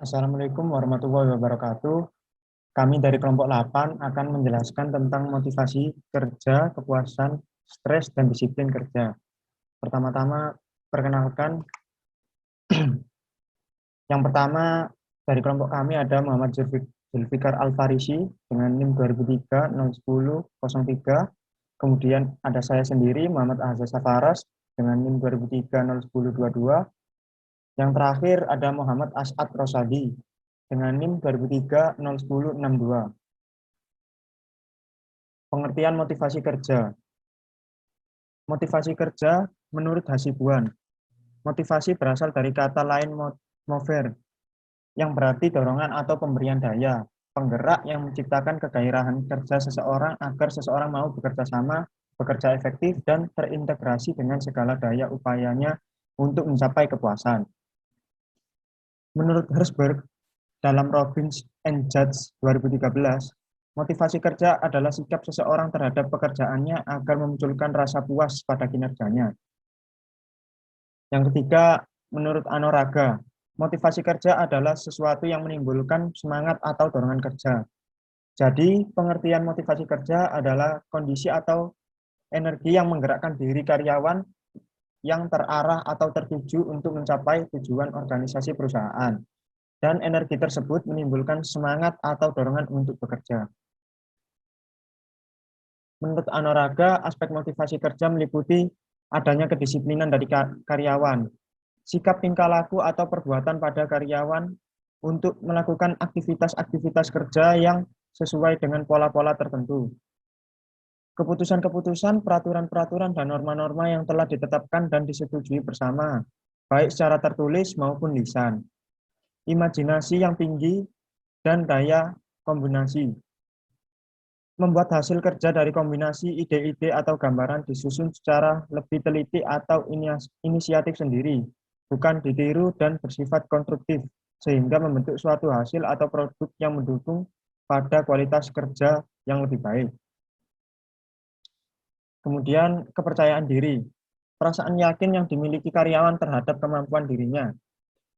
Assalamualaikum warahmatullahi wabarakatuh. Kami dari kelompok 8 akan menjelaskan tentang motivasi kerja, kepuasan, stres, dan disiplin kerja. Pertama-tama, perkenalkan, yang pertama dari kelompok kami ada Muhammad Zulfikar Al-Farisi dengan NIM 2003-010-03. Kemudian ada saya sendiri, Muhammad Azza Safaras, dengan NIM 2003-010-22. Yang terakhir ada Muhammad As'ad Rosadi dengan NIM 2003-010-62. Pengertian motivasi kerja. Motivasi kerja menurut Hasibuan. Motivasi berasal dari kata lain mover, yang berarti dorongan atau pemberian daya, penggerak yang menciptakan kegairahan kerja seseorang agar seseorang mau bekerja sama, bekerja efektif, dan terintegrasi dengan segala daya upayanya untuk mencapai kepuasan. Menurut Herzberg, dalam Robbins and Judge 2013, motivasi kerja adalah sikap seseorang terhadap pekerjaannya agar memunculkan rasa puas pada kinerjanya. Yang ketiga, menurut Anoraga, motivasi kerja adalah sesuatu yang menimbulkan semangat atau dorongan kerja. Jadi, pengertian motivasi kerja adalah kondisi atau energi yang menggerakkan diri karyawan yang terarah atau tertuju untuk mencapai tujuan organisasi perusahaan. Dan energi tersebut menimbulkan semangat atau dorongan untuk bekerja. Menurut Anoraga, aspek motivasi kerja meliputi adanya kedisiplinan dari karyawan, sikap tingkah laku atau perbuatan pada karyawan untuk melakukan aktivitas-aktivitas kerja yang sesuai dengan pola-pola tertentu. Keputusan-keputusan, peraturan-peraturan, dan norma-norma yang telah ditetapkan dan disetujui bersama, baik secara tertulis maupun lisan. Imajinasi yang tinggi, dan daya kombinasi. Membuat hasil kerja dari kombinasi ide-ide atau gambaran disusun secara lebih teliti atau inisiatif sendiri, bukan ditiru dan bersifat konstruktif, sehingga membentuk suatu hasil atau produk yang mendukung pada kualitas kerja yang lebih baik. Kemudian, kepercayaan diri. Perasaan yakin yang dimiliki karyawan terhadap kemampuan dirinya.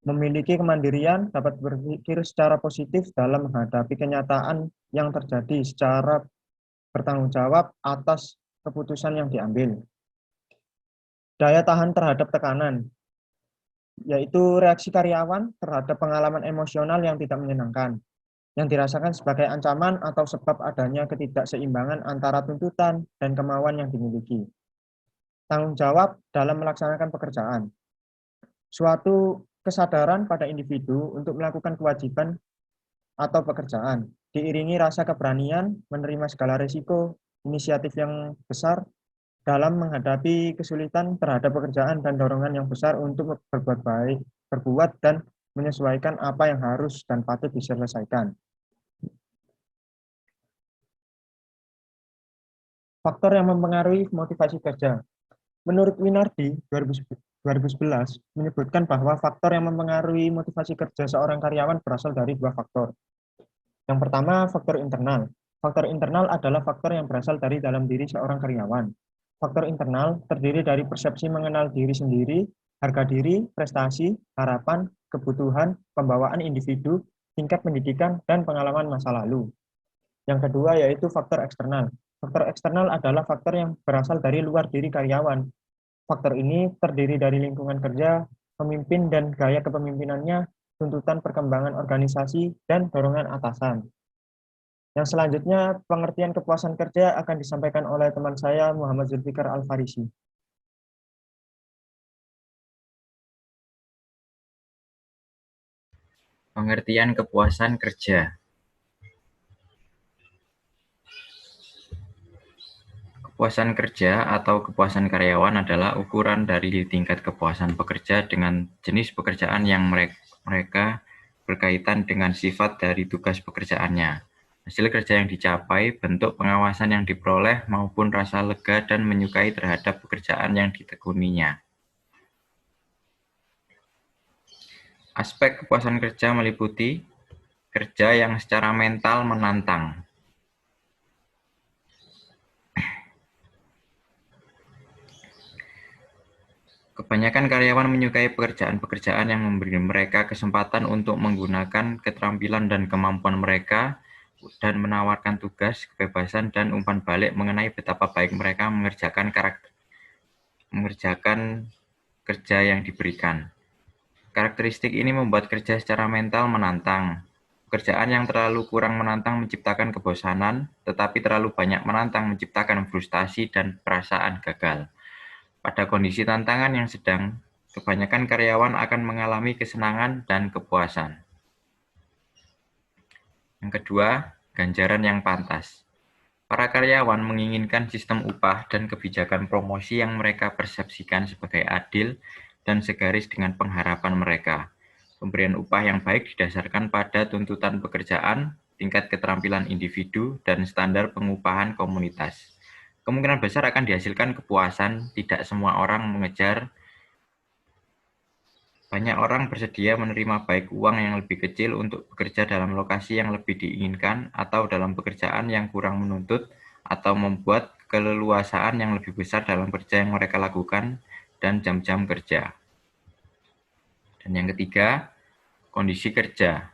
Memiliki kemandirian, dapat berpikir secara positif dalam menghadapi kenyataan yang terjadi secara bertanggung jawab atas keputusan yang diambil. Daya tahan terhadap tekanan, yaitu reaksi karyawan terhadap pengalaman emosional yang tidak menyenangkan, yang dirasakan sebagai ancaman atau sebab adanya ketidakseimbangan antara tuntutan dan kemauan yang dimiliki. Tanggung jawab dalam melaksanakan pekerjaan. Suatu kesadaran pada individu untuk melakukan kewajiban atau pekerjaan, diiringi rasa keberanian menerima segala risiko, inisiatif yang besar dalam menghadapi kesulitan terhadap pekerjaan dan dorongan yang besar untuk berbuat baik, berbuat dan menyesuaikan apa yang harus dan patut diselesaikan. Faktor yang mempengaruhi motivasi kerja. Menurut Winardi 2011 menyebutkan bahwa faktor yang mempengaruhi motivasi kerja seorang karyawan berasal dari dua faktor. Yang pertama, faktor internal. Faktor internal adalah faktor yang berasal dari dalam diri seorang karyawan. Faktor internal terdiri dari persepsi mengenal diri sendiri, harga diri, prestasi, harapan, kebutuhan, pembawaan individu, tingkat pendidikan, dan pengalaman masa lalu. Yang kedua yaitu faktor eksternal. Faktor eksternal adalah faktor yang berasal dari luar diri karyawan. Faktor ini terdiri dari lingkungan kerja, pemimpin dan gaya kepemimpinannya, tuntutan perkembangan organisasi, dan dorongan atasan. Yang selanjutnya, pengertian kepuasan kerja akan disampaikan oleh teman saya, Muhammad Zulfikar Al-Farisi. Pengertian kepuasan kerja. Kepuasan kerja atau kepuasan karyawan adalah ukuran dari tingkat kepuasan pekerja dengan jenis pekerjaan yang mereka berkaitan dengan sifat dari tugas pekerjaannya, hasil kerja yang dicapai, bentuk pengawasan yang diperoleh, maupun rasa lega dan menyukai terhadap pekerjaan yang ditekuninya. Aspek kepuasan kerja meliputi kerja yang secara mental menantang, Kebanyakan karyawan menyukai pekerjaan-pekerjaan yang memberi mereka kesempatan untuk menggunakan keterampilan dan kemampuan mereka dan menawarkan tugas, kebebasan, dan umpan balik mengenai betapa baik mereka mengerjakan kerja yang diberikan. Karakteristik ini membuat kerja secara mental menantang. Pekerjaan yang terlalu kurang menantang menciptakan kebosanan, tetapi terlalu banyak menantang menciptakan frustasi dan perasaan gagal. Pada kondisi tantangan yang sedang, kebanyakan karyawan akan mengalami kesenangan dan kepuasan. Yang kedua, ganjaran yang pantas. Para karyawan menginginkan sistem upah dan kebijakan promosi yang mereka persepsikan sebagai adil dan segaris dengan pengharapan mereka. Pemberian upah yang baik didasarkan pada tuntutan pekerjaan, tingkat keterampilan individu, dan standar pengupahan komunitas. Kemungkinan besar akan dihasilkan kepuasan. Tidak semua orang mengejar. Banyak orang bersedia menerima baik uang yang lebih kecil untuk bekerja dalam lokasi yang lebih diinginkan atau dalam pekerjaan yang kurang menuntut atau membuat keleluasaan yang lebih besar dalam kerja yang mereka lakukan dan jam-jam kerja. Dan yang ketiga, kondisi kerja.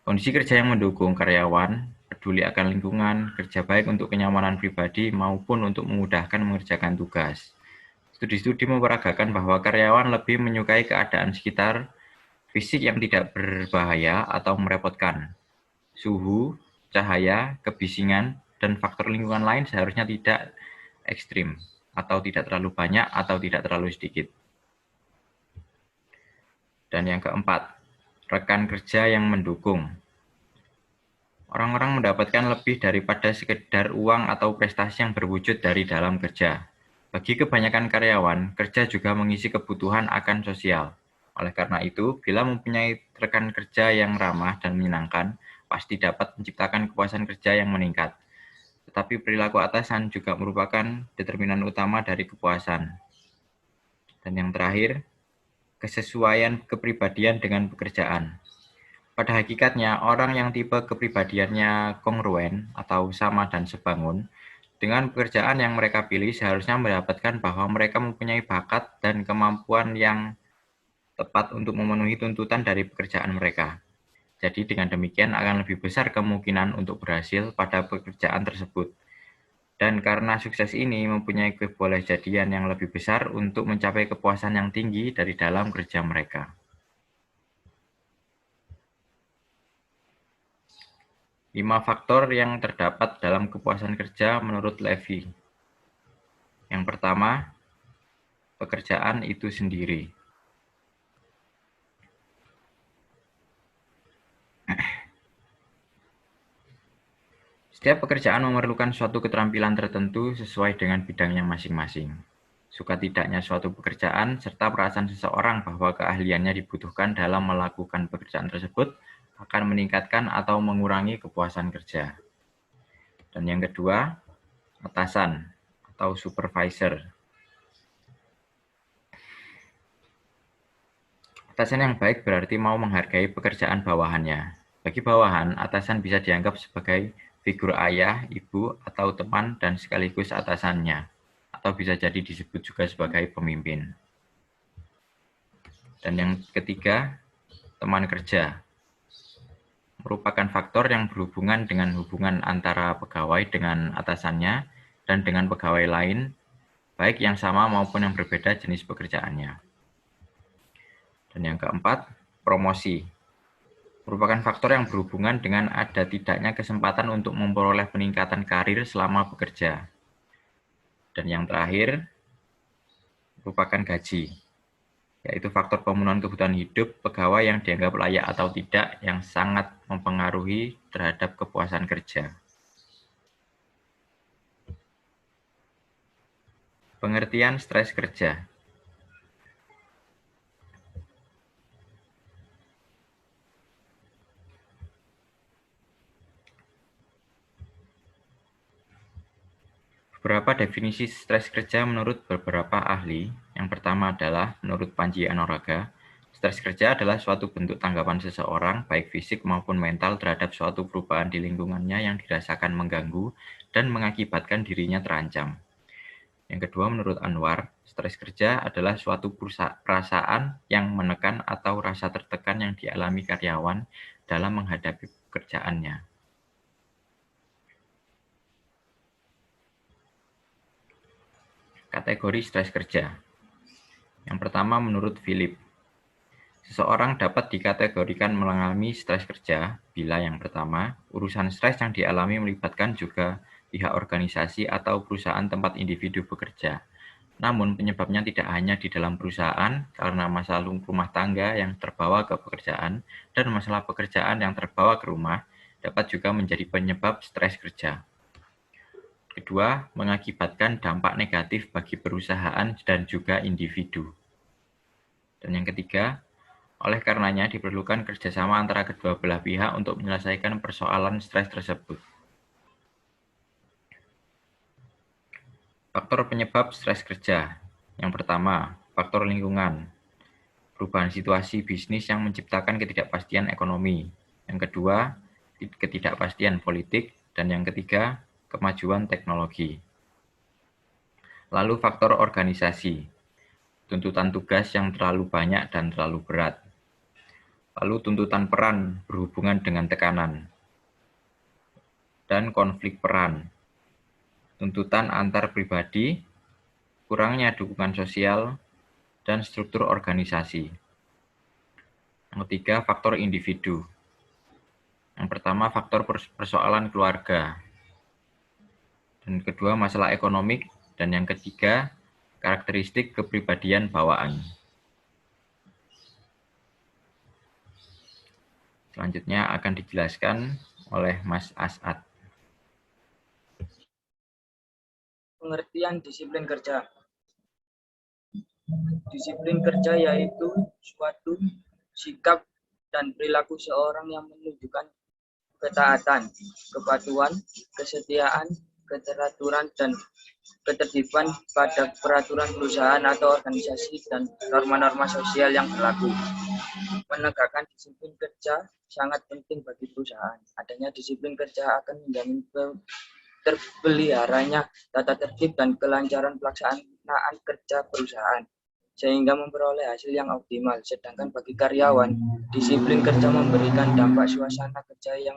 Kondisi kerja yang mendukung karyawan, peduli akan lingkungan, kerja baik untuk kenyamanan pribadi maupun untuk memudahkan mengerjakan tugas. Studi-studi memperagakan bahwa karyawan lebih menyukai keadaan sekitar fisik yang tidak berbahaya atau merepotkan. Suhu, cahaya, kebisingan, dan faktor lingkungan lain seharusnya tidak ekstrim, atau tidak terlalu banyak atau tidak terlalu sedikit. Dan yang keempat, rekan kerja yang mendukung. Orang-orang mendapatkan lebih daripada sekedar uang atau prestasi yang berwujud dari dalam kerja. Bagi kebanyakan karyawan, kerja juga mengisi kebutuhan akan sosial. Oleh karena itu, bila mempunyai rekan kerja yang ramah dan menyenangkan, pasti dapat menciptakan kepuasan kerja yang meningkat. Tetapi perilaku atasan juga merupakan determinan utama dari kepuasan. Dan yang terakhir, kesesuaian kepribadian dengan pekerjaan. Pada hakikatnya, orang yang tipe kepribadiannya kongruen atau sama dan sebangun dengan pekerjaan yang mereka pilih seharusnya mendapatkan bahwa mereka mempunyai bakat dan kemampuan yang tepat untuk memenuhi tuntutan dari pekerjaan mereka. Jadi dengan demikian akan lebih besar kemungkinan untuk berhasil pada pekerjaan tersebut. Dan karena sukses ini mempunyai kebolehjadian yang lebih besar untuk mencapai kepuasan yang tinggi dari dalam kerja mereka. 5 faktor yang terdapat dalam kepuasan kerja menurut Levy. Yang pertama, pekerjaan itu sendiri. Setiap pekerjaan memerlukan suatu keterampilan tertentu sesuai dengan bidangnya masing-masing. Suka tidaknya suatu pekerjaan serta perasaan seseorang bahwa keahliannya dibutuhkan dalam melakukan pekerjaan tersebut akan meningkatkan atau mengurangi kepuasan kerja. Dan yang kedua, atasan atau supervisor. Atasan yang baik berarti mau menghargai pekerjaan bawahannya. Bagi bawahan, atasan bisa dianggap sebagai figur ayah, ibu, atau teman dan sekaligus atasannya, atau bisa jadi disebut juga sebagai pemimpin. Dan yang ketiga, teman kerja. Merupakan faktor yang berhubungan dengan hubungan antara pegawai dengan atasannya dan dengan pegawai lain, baik yang sama maupun yang berbeda jenis pekerjaannya. Dan yang keempat, promosi. Merupakan faktor yang berhubungan dengan ada tidaknya kesempatan untuk memperoleh peningkatan karir selama bekerja. Dan yang terakhir, merupakan gaji, yaitu faktor pemenuhan kebutuhan hidup pegawai yang dianggap layak atau tidak yang sangat mempengaruhi terhadap kepuasan kerja. Pengertian stres kerja. Beberapa definisi stres kerja menurut beberapa ahli. Yang pertama adalah menurut Panji Anoraga, stres kerja adalah suatu bentuk tanggapan seseorang, baik fisik maupun mental, terhadap suatu perubahan di lingkungannya yang dirasakan mengganggu dan mengakibatkan dirinya terancam. Yang kedua, menurut Anwar, stres kerja adalah suatu perasaan yang menekan atau rasa tertekan yang dialami karyawan dalam menghadapi pekerjaannya. Kategori stres kerja. Yang pertama, menurut Philip, seseorang dapat dikategorikan mengalami stres kerja bila yang pertama, urusan stres yang dialami melibatkan juga pihak organisasi atau perusahaan tempat individu bekerja. Namun penyebabnya tidak hanya di dalam perusahaan karena masalah rumah tangga yang terbawa ke pekerjaan dan masalah pekerjaan yang terbawa ke rumah dapat juga menjadi penyebab stres kerja. Kedua, mengakibatkan dampak negatif bagi perusahaan dan juga individu. Dan yang ketiga, oleh karenanya diperlukan kerjasama antara kedua belah pihak untuk menyelesaikan persoalan stres tersebut. Faktor penyebab stres kerja. Yang pertama, faktor lingkungan. Perubahan situasi bisnis yang menciptakan ketidakpastian ekonomi. Yang kedua, ketidakpastian politik. Dan yang ketiga, kemajuan teknologi. Lalu faktor organisasi. Tuntutan tugas yang terlalu banyak dan terlalu berat. Lalu tuntutan peran berhubungan dengan tekanan. Dan konflik peran. Tuntutan antar pribadi, kurangnya dukungan sosial, dan struktur organisasi. Yang ketiga, faktor individu. Yang pertama, faktor persoalan keluarga. Dan kedua, masalah ekonomik. Dan yang ketiga, karakteristik kepribadian bawaan. Selanjutnya akan dijelaskan oleh Mas As'ad. Pengertian disiplin kerja. Disiplin kerja yaitu suatu sikap dan perilaku seorang yang menunjukkan ketaatan, kepatuhan, kesetiaan, keteraturan, dan ketertiban pada peraturan perusahaan atau organisasi dan norma-norma sosial yang berlaku. Menegakkan disiplin kerja sangat penting bagi perusahaan. Adanya disiplin kerja akan menjamin terpeliharanya tata tertib dan kelancaran pelaksanaan kerja perusahaan, sehingga memperoleh hasil yang optimal. Sedangkan bagi karyawan, disiplin kerja memberikan dampak suasana kerja yang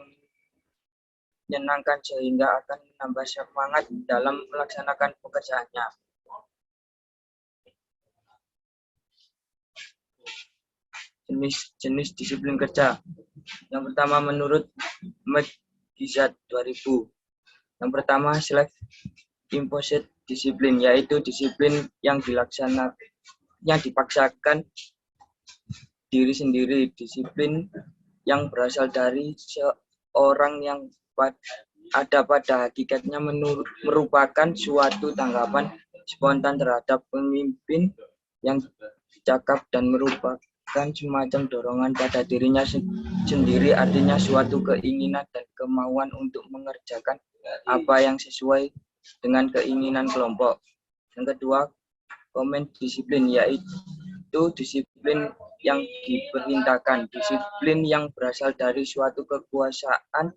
menyenangkan sehingga akan menambah semangat dalam melaksanakan pekerjaannya. Jenis disiplin kerja. Yang pertama menurut Medgizat 2000. Yang pertama, self-imposed disiplin, yaitu disiplin yang dipaksakan diri sendiri. Disiplin yang berasal dari seorang yang ada pada hakikatnya merupakan suatu tanggapan spontan terhadap pemimpin yang cakap dan merupakan semacam dorongan pada dirinya sendiri, artinya suatu keinginan dan kemauan untuk mengerjakan apa yang sesuai dengan keinginan kelompok. Yang kedua, komen disiplin, yaitu disiplin yang diperintahkan, disiplin yang berasal dari suatu kekuasaan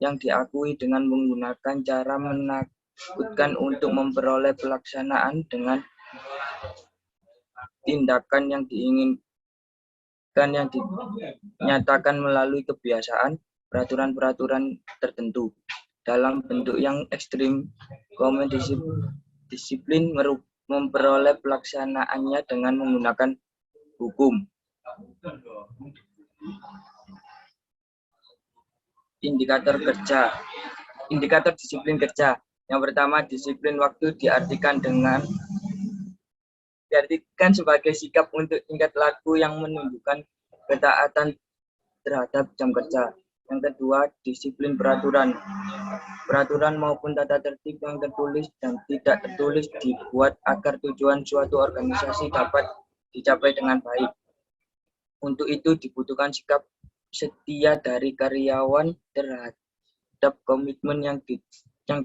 yang diakui dengan menggunakan cara menakutkan untuk memperoleh pelaksanaan dengan tindakan yang diinginkan yang dinyatakan melalui kebiasaan peraturan-peraturan tertentu. Dalam bentuk yang ekstrim, komen disiplin memperoleh pelaksanaannya dengan menggunakan hukum. Indikator kerja. Indikator disiplin kerja. Yang pertama, disiplin waktu diartikan sebagai sikap untuk tingkat laku yang menunjukkan ketaatan terhadap jam kerja. Yang kedua, disiplin peraturan. Peraturan maupun tata tertib yang tertulis dan tidak tertulis dibuat agar tujuan suatu organisasi dapat dicapai dengan baik. Untuk itu dibutuhkan sikap setia dari karyawan terhadap komitmen yang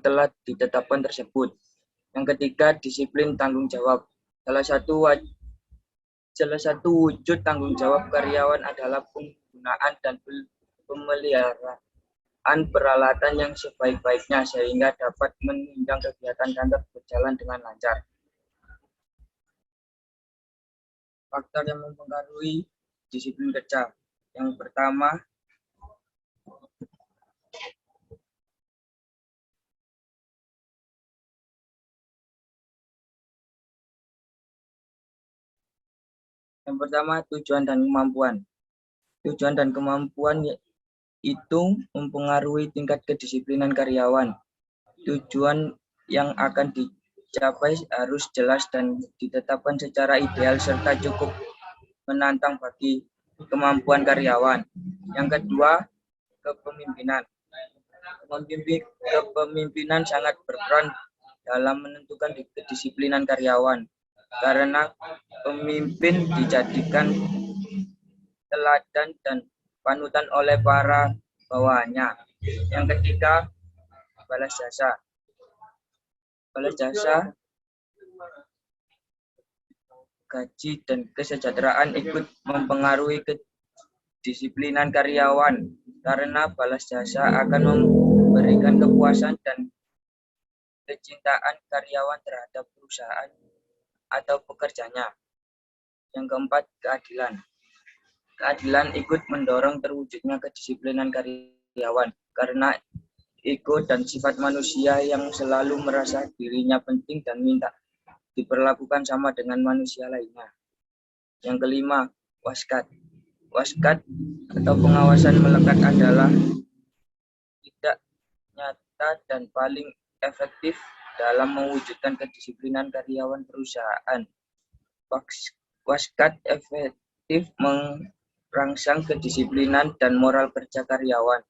telah ditetapkan tersebut. Yang ketiga, disiplin tanggung jawab. Salah satu wujud tanggung jawab karyawan adalah penggunaan dan pemeliharaan peralatan yang sebaik-baiknya sehingga dapat menunjang kegiatan kantor berjalan dengan lancar. Faktor yang mempengaruhi disiplin kerja. Yang pertama, tujuan dan kemampuan. Tujuan dan kemampuan itu mempengaruhi tingkat kedisiplinan karyawan. Tujuan yang akan dicapai harus jelas dan ditetapkan secara ideal serta cukup menantang bagi kemampuan karyawan. Yang kedua, kepemimpinan. Kepemimpinan sangat berperan dalam menentukan kedisiplinan karyawan, karena pemimpin dijadikan teladan dan panutan oleh para bawahannya. Yang ketiga, balas jasa. Balas jasa, gaji, dan kesejahteraan ikut mempengaruhi kedisiplinan karyawan, karena balas jasa akan memberikan kepuasan dan kecintaan karyawan terhadap perusahaan atau pekerjanya. Yang keempat, keadilan. Keadilan ikut mendorong terwujudnya kedisiplinan karyawan, karena ego dan sifat manusia yang selalu merasa dirinya penting dan minta diperlakukan sama dengan manusia lainnya. Yang kelima, waskat. Waskat atau pengawasan melekat adalah tidak nyata dan paling efektif dalam mewujudkan kedisiplinan karyawan perusahaan. Waskat efektif merangsang kedisiplinan dan moral kerja karyawan.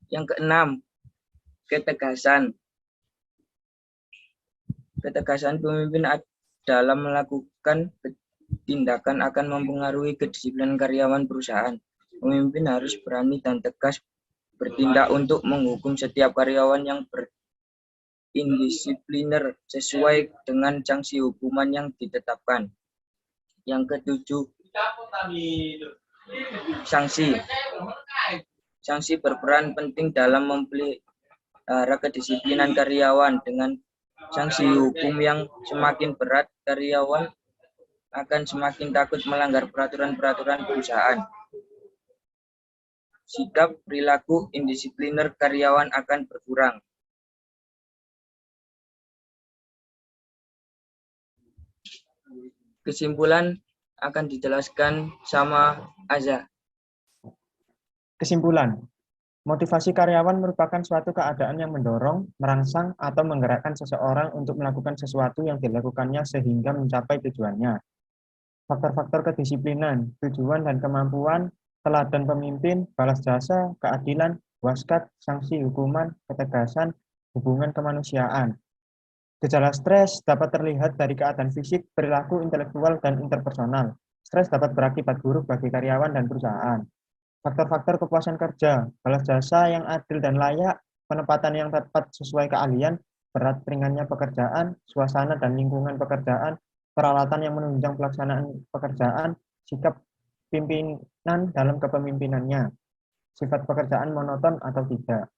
Yang keenam, ketegasan. Ketegasan pemimpin dalam melakukan tindakan akan mempengaruhi kedisiplinan karyawan perusahaan. Pemimpin harus berani dan tegas bertindak untuk menghukum setiap karyawan yang indisipliner sesuai dengan sanksi hukuman yang ditetapkan. Yang ketujuh, sanksi. Sanksi berperan penting dalam memelihara kedisiplinan karyawan. Dengan sanksi hukum yang semakin berat, karyawan akan semakin takut melanggar peraturan-peraturan perusahaan. Sikap perilaku indisipliner karyawan akan berkurang. Kesimpulan akan dijelaskan sama Azza. Kesimpulan, motivasi karyawan merupakan suatu keadaan yang mendorong, merangsang, atau menggerakkan seseorang untuk melakukan sesuatu yang dilakukannya sehingga mencapai tujuannya. Faktor-faktor kedisiplinan, tujuan dan kemampuan, teladan pemimpin, balas jasa, keadilan, waskat, sanksi hukuman, ketegasan, hubungan kemanusiaan. Gejala stres dapat terlihat dari keadaan fisik, perilaku, intelektual, dan interpersonal. Stres dapat berakibat buruk bagi karyawan dan perusahaan. Faktor-faktor kepuasan kerja, balas jasa yang adil dan layak, penempatan yang tepat sesuai keahlian, berat ringannya pekerjaan, suasana dan lingkungan pekerjaan, peralatan yang menunjang pelaksanaan pekerjaan, sikap pimpinan dalam kepemimpinannya, sifat pekerjaan monoton atau tidak.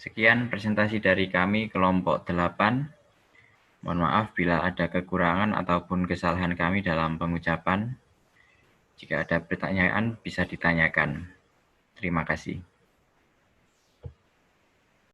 Sekian presentasi dari kami kelompok 8. Mohon maaf bila ada kekurangan ataupun kesalahan kami dalam pengucapan. Jika ada pertanyaan bisa ditanyakan. Terima kasih.